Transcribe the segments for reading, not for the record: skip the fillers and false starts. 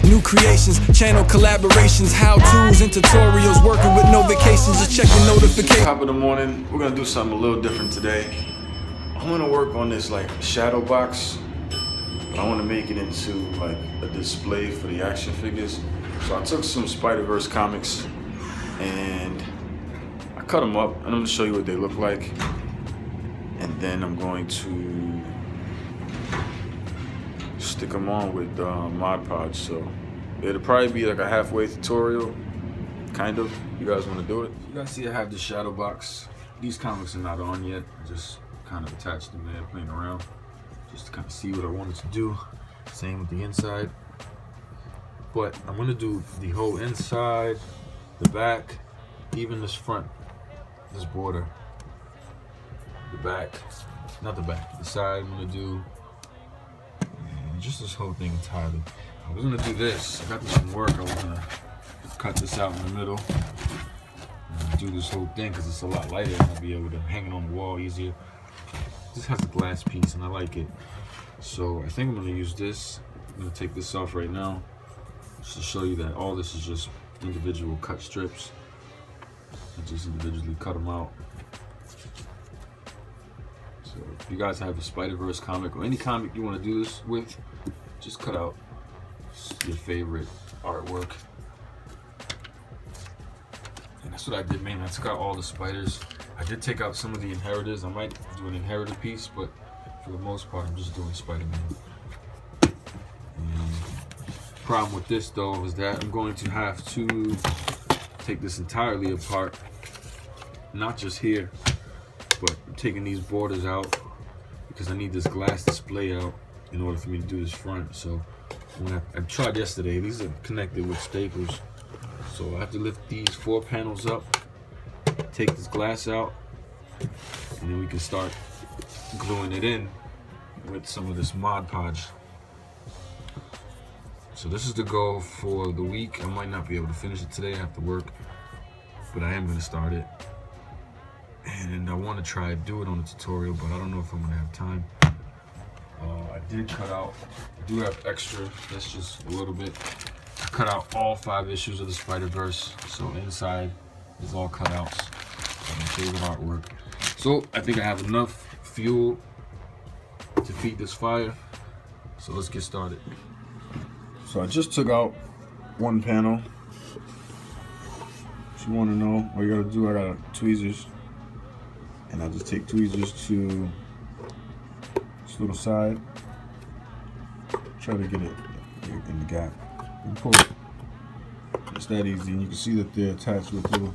New creations, channel collaborations, how-tos and tutorials, working with no vacations, just check the notifications. Top of the morning, we're gonna do something a little different today. I wanna work on this like shadow box, but I wanna make it into like a display for the action figures. So I took some Spiderverse comics and I cut them up, and I'm gonna show you what they look like. And then I'm going to stick them on with Mod Podge. So it'll probably be like a halfway tutorial, kind of. You guys want to do it? You guys see I have the shadow box. These comics are not on yet. I just kind of attached them there, playing around, just to kind of see what I wanted to do. Same with the inside. But I'm gonna do the whole inside, the back, even this front, this border. The back, not the back, the side. I'm gonna do just this whole thing entirely. I was gonna do this. I got this from work. I was gonna cut this out in the middle and do this whole thing because it's a lot lighter and I'll be able to hang it on the wall easier. This has a glass piece and I like it. So I think I'm gonna use this. I'm gonna take this off right now just to show you that all this is just individual cut strips. I just individually cut them out. So if you guys have a Spider-Verse comic or any comic you want to do this with, just cut out your favorite artwork. And that's what I did, man. I took out all the spiders. I did take out some of the inheritors. I might do an inheritor piece, but for the most part, I'm just doing Spider-Man. And the problem with this, though, is that I'm going to have to take this entirely apart. Not just here, but I'm taking these borders out because I need this glass display out in order for me to do this front. So when I tried yesterday, these are connected with staples. So I have to lift these 4 panels up, take this glass out, and then we can start gluing it in with some of this Mod Podge. So this is the goal for the week. I might not be able to finish it today after work, but I am gonna start it. And I want to try to do it on a tutorial, but I don't know if I'm going to have time. I did cut out, I do have extra, that's just a little bit. I cut out all 5 issues of the Spider-Verse, so inside is all cutouts of my favorite artwork. So I think I have enough fuel to feed this fire, so let's get started. So I just took out 1 panel. If you want to know, all you got to do, I got tweezers. And I just take tweezers to this little side, try to get it in the gap, and pull it. It's that easy, and you can see that they're attached with little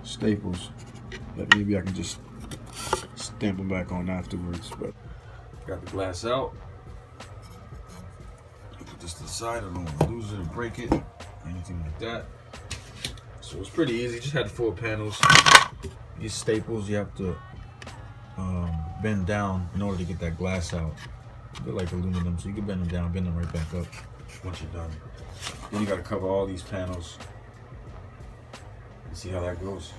staples that maybe I can just stamp them back on afterwards. But got the glass out. Put this to the side. I don't want to lose it or break it, or anything like that. So it's pretty easy. Just had the 4 panels. These staples you have to bend down in order to get that glass out. They're like aluminum, so you can bend them down, bend them right back up once you're done. Then you got to cover all these panels and see how that goes.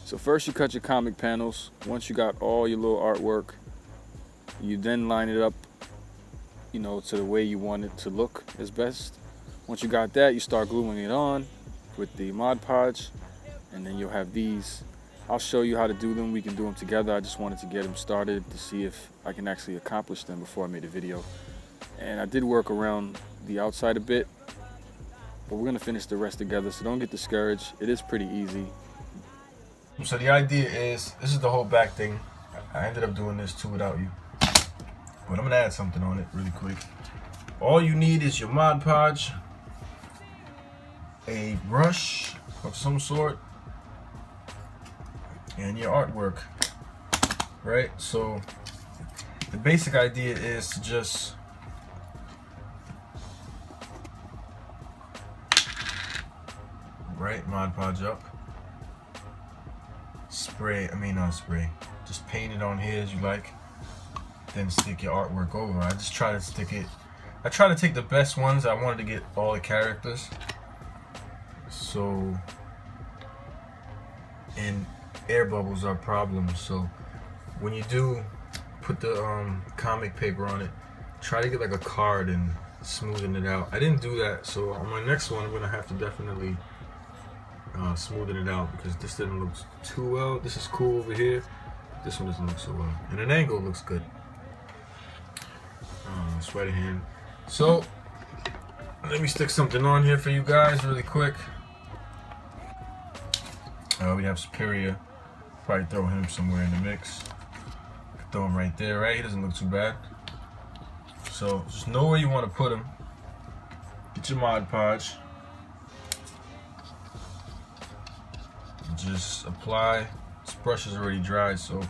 So first you cut your comic panels. Once you got all your little artwork, you then line it up, you know, to the way you want it to look as best. Once you got that, you start gluing it on with the Mod Podge, and then you'll have these. I'll show you how to do them. We can do them together. I just wanted to get them started to see if I can actually accomplish them before I made a video. And I did work around the outside a bit, but we're gonna finish the rest together, so don't get discouraged. It is pretty easy. So the idea is, this is the whole back thing. I ended up doing this too without you, but I'm gonna add something on it really quick. All you need is your Mod Podge, a brush of some sort, and your artwork, right? So the basic idea is to just Mod Podge up, just paint it on here as you like, then stick your artwork over. I just try to stick it, I try to take the best ones. I wanted to get all the characters, so, and air bubbles are problems, so when you do put the comic paper on it, try to get like a card and smoothing it out. I didn't do that, so on my next one I'm gonna have to definitely smoothen it out because this didn't look too well. This is cool over here. This one doesn't look so well. And an angle looks good. Sweaty hand. So let me stick something on here for you guys really quick. We have Superior. Probably throw him somewhere in the mix. Throw him right there, right? He doesn't look too bad. So just know where you want to put him. Get your Mod Podge. Just apply. This brush is already dried, so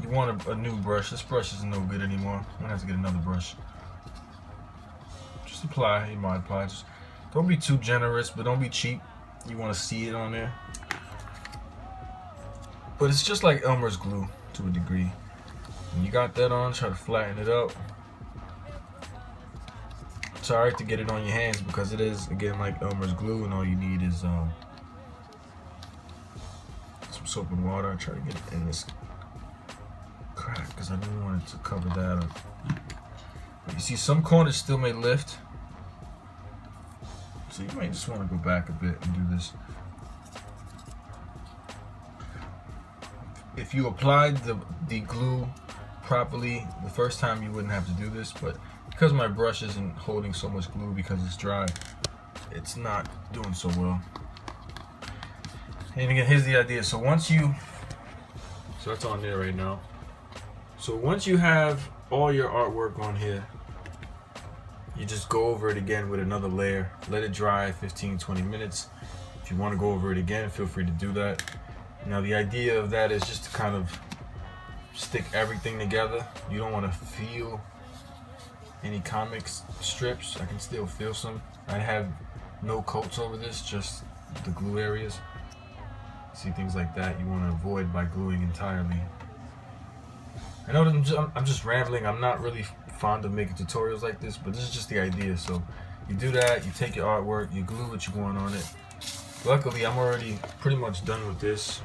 you want a new brush. This brush is no good anymore. I'm gonna have to get another brush. Just apply your Mod Podge. Don't be too generous, but don't be cheap. You want to see it on there. But it's just like Elmer's glue to a degree. When you got that on, try to flatten it up. It's alright to get it on your hands because it is, again, like Elmer's glue, and all you need is some soap and water. I try to get it in this crack because I didn't want it to cover that up. But you see, some corners still may lift, so you might just want to go back a bit and do this. If you applied the glue properly the first time, you wouldn't have to do this, but because my brush isn't holding so much glue because it's dry, it's not doing so well. And again, here's the idea. So that's on there right now. So once you have all your artwork on here, you just go over it again with another layer. Let it dry 15-20 minutes. If you want to go over it again, feel free to do that. Now the idea of that is just to kind of stick everything together. You don't want to feel any comics strips. I can still feel some. I have no coats over this, just the glue areas. See, things like that you want to avoid by gluing entirely. I know that I'm just rambling. I'm not really fond of making tutorials like this, but this is just the idea. So you do that, you take your artwork, you glue what you want on it. Luckily, I'm already pretty much done with this.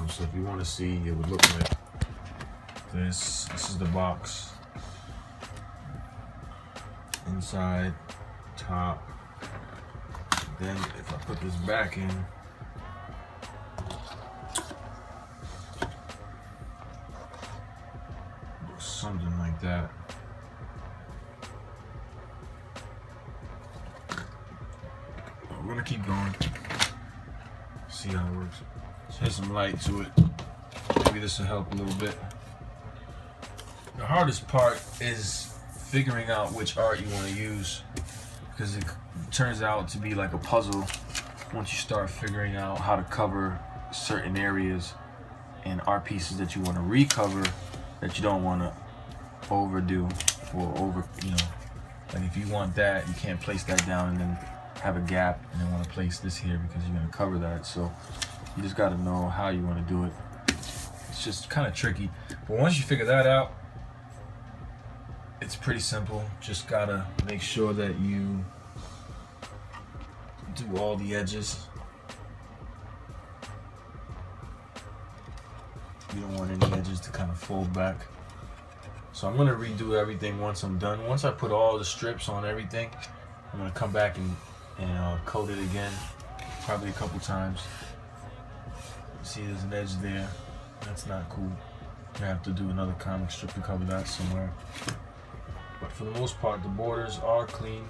So if you want to see, it would look like this. This is the box. Inside, top. Then if I put this back in, looks something like that. We're gonna keep going. See how it works. Here's some light to it. Maybe this will help a little bit. The hardest part is figuring out which art you want to use, because it turns out to be like a puzzle once you start figuring out how to cover certain areas and art pieces that you want to recover that you don't want to overdo or like if you want that, you can't place that down and then have a gap and then want to place this here because you're going to cover that. So you just got to know how you want to do it. It's just kind of tricky, but once you figure that out, it's pretty simple. Just gotta make sure that you do all the edges. You don't want any edges to kind of fold back. So I'm gonna redo everything once I'm done. Once I put all the strips on everything, I'm gonna come back and coat it again, probably a couple times. See, there's an edge there. That's not cool. I have to do another comic strip to cover that somewhere. But for the most part, the borders are clean.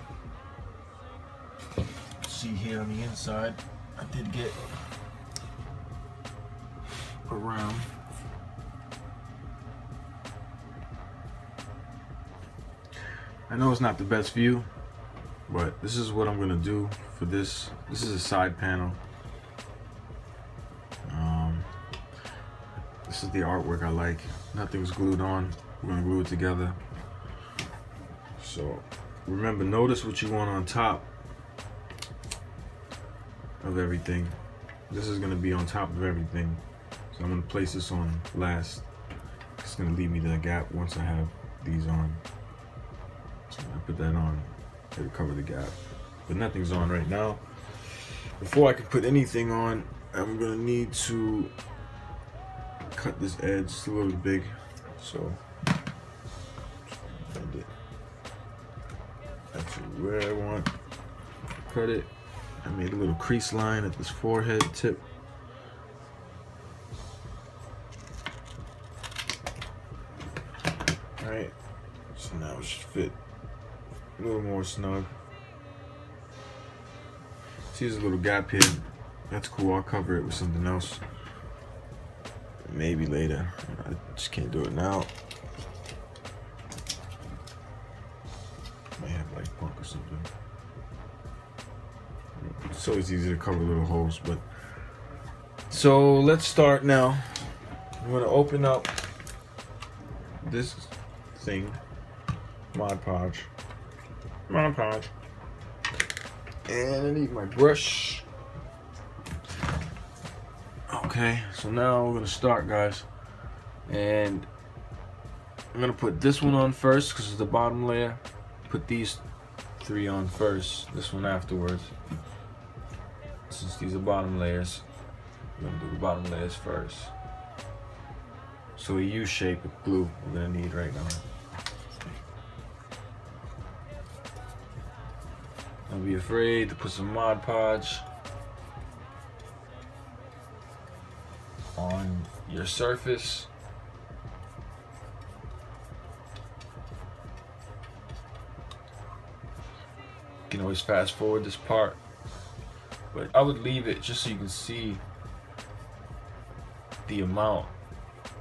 See here on the inside, I did get around. I know it's not the best view, but this is what I'm gonna do for this. This is a side panel. This is the artwork I like. Nothing's glued on. We're gonna glue it together. So remember, notice what you want on top of everything. This is gonna be on top of everything. So I'm gonna place this on last. It's gonna leave me the gap once I have these on. So I put that on, it'll cover the gap. But nothing's on right now. Before I can put anything on, I'm gonna need to cut this edge. It's a little big. So bend it. That's where I want. Cut it. I made a little crease line at this forehead tip. Alright, so now it should fit a little more snug. See, there's a little gap here. That's cool. I'll cover it with something else. Maybe later. I just can't do it now. Might have like punk or something. It's always easy to cover little holes, but so let's start now. I'm gonna open up this thing, Mod Podge, and I need my brush. Okay, so now we're gonna start, guys, and I'm gonna put this one on first because it's the bottom layer. Put these 3 on first, this one afterwards. Since these are bottom layers, I'm gonna do the bottom layers first. So a U shape of glue we're gonna need right now. Don't be afraid to put some Mod Podge on your surface. You can always fast forward this part, but I would leave it just so you can see the amount.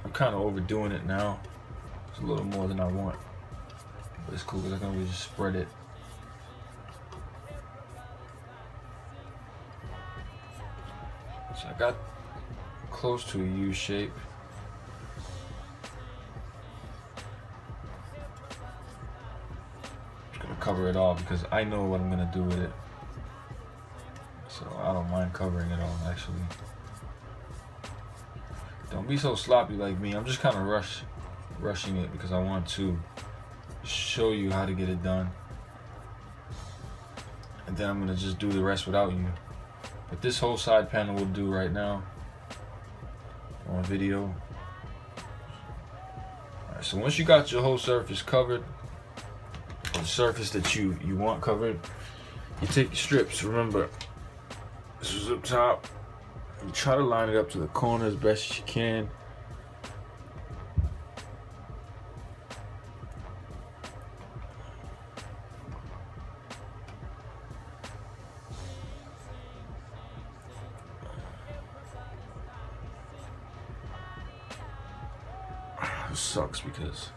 I'm kind of overdoing it now. It's a little more than I want, but it's cool because I can always just spread it. So I got close to a U shape. I'm gonna cover it all because I know what I'm gonna do with it. So I don't mind covering it all, actually. Don't be so sloppy like me. I'm just kind of rushing it because I want to show you how to get it done. And then I'm gonna just do the rest without you. But this whole side panel will do right now on video. Alright, so once you got your whole surface covered, or the surface that you want covered, you take your strips. Remember, this is up top. You try to line it up to the corner as best as you can. It sucks because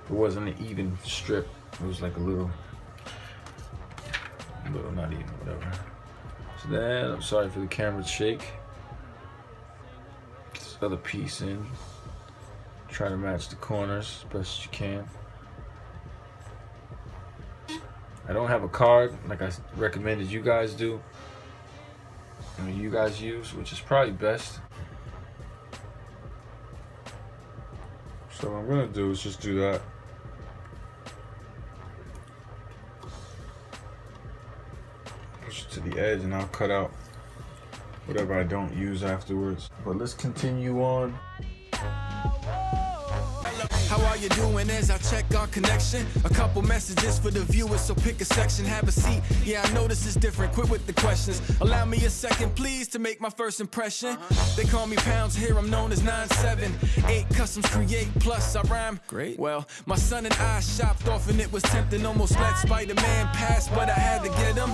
it wasn't an even strip. It was like a little not even, whatever. So then, I'm sorry for the camera shake. Get this other piece in. Try to match the corners as best as you can. I don't have a card like I recommended you guys do. I mean, you guys use, which is probably best. So what I'm gonna do is just do that. Push it to the edge and I'll cut out whatever I don't use afterwards. But let's continue on. How are you doing as I check our connection? A couple messages for the viewers, so pick a section, have a seat. Yeah, I know this is different, quit with the questions. Allow me a second, please, to make my first impression. They call me Pounds, here I'm known as 9'7". 8 customs create, plus I rhyme great. Well, my son and I shopped off and it was tempting. Almost let Spider-Man pass, but I had to get him.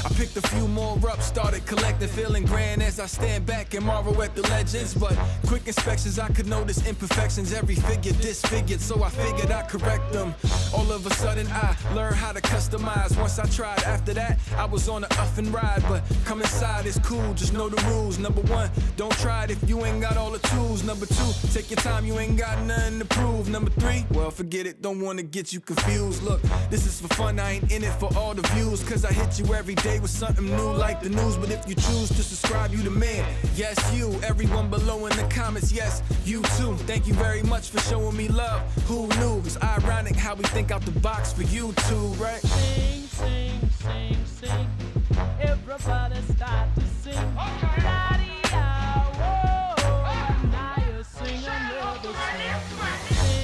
I picked a few more up, started collecting, feeling grand as I stand back and marvel at the legends. But quick inspections, I could notice imperfections, every figure disfigured, so I figured I'd correct them. All of a sudden I learned how to customize. Once I tried, after that I was on a up and ride. But come inside, it's cool, just know the rules. Number 1, don't try it if you ain't got all the tools. Number 2, take your time, you ain't got nothing to prove. Number 3, well forget it, don't wanna get you confused. Look, this is for fun, I ain't in it for all the views. Cause I hit you every day with something new like the news. But if you choose to subscribe, you the man. Yes, you, everyone below in the comments, yes, you too. Thank you very much for showing me love. Who knew? It's ironic how we think out the box for you too, right? Sing, sing, sing, sing. Everybody start to sing. La-dee-da, whoa. Now you sing another song.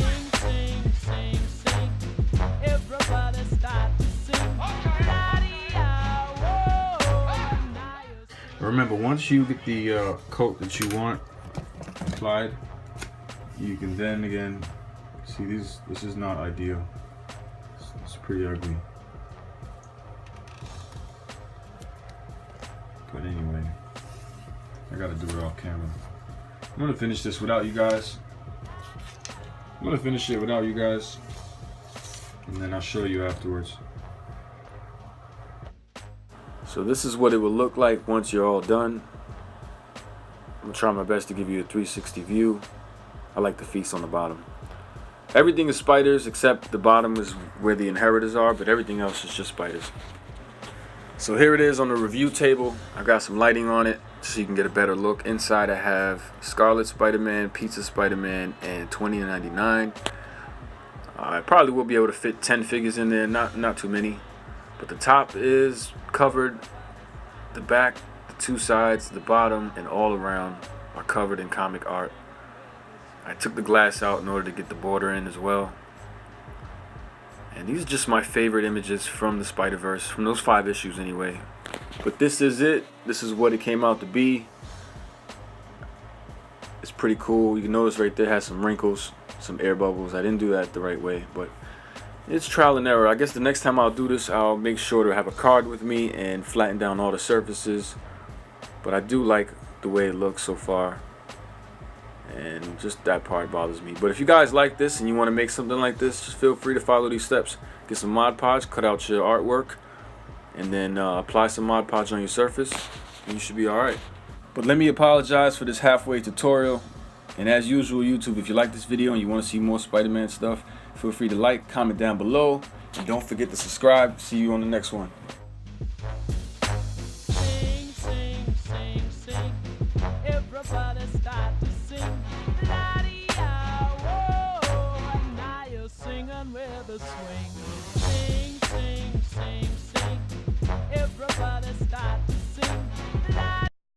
remember, once you get the coat that you want applied, you can then again see these. This is not ideal. It's pretty ugly. But anyway, I gotta do it off camera. I'm gonna finish this without you guys. I'm gonna finish it without you guys, and then I'll show you afterwards. So this is what it will look like once you're all done. I'm gonna try my best to give you a 360 view. I like the feast on the bottom. Everything is spiders except the bottom is where the inheritors are, but everything else is just spiders. So here it is on the review table. I got some lighting on it so you can get a better look. Inside I have Scarlet Spider-Man, Pizza Spider-Man, and 20.99. I probably will be able to fit 10 figures in there, not too many. But the top is covered, the back, the two sides, the bottom, and all around are covered in comic art. I took the glass out in order to get the border in as well. And these are just my favorite images from the Spider-Verse, from those 5 issues anyway. But this is it. This is what it came out to be. It's pretty cool. You can notice right there it has some wrinkles, some air bubbles. I didn't do that the right way, but it's trial and error. I guess the next time I'll do this, I'll make sure to have a card with me and flatten down all the surfaces. But I do like the way it looks so far. And just that part bothers me. But if you guys like this and you want to make something like this, just feel free to follow these steps. Get some Mod Podge, cut out your artwork, and then apply some Mod Podge on your surface, and you should be alright. But let me apologize for this halfway tutorial. And as usual, YouTube, if you like this video and you want to see more Spider-Man stuff, feel free to like, comment down below, and don't forget to subscribe. See you on the next one.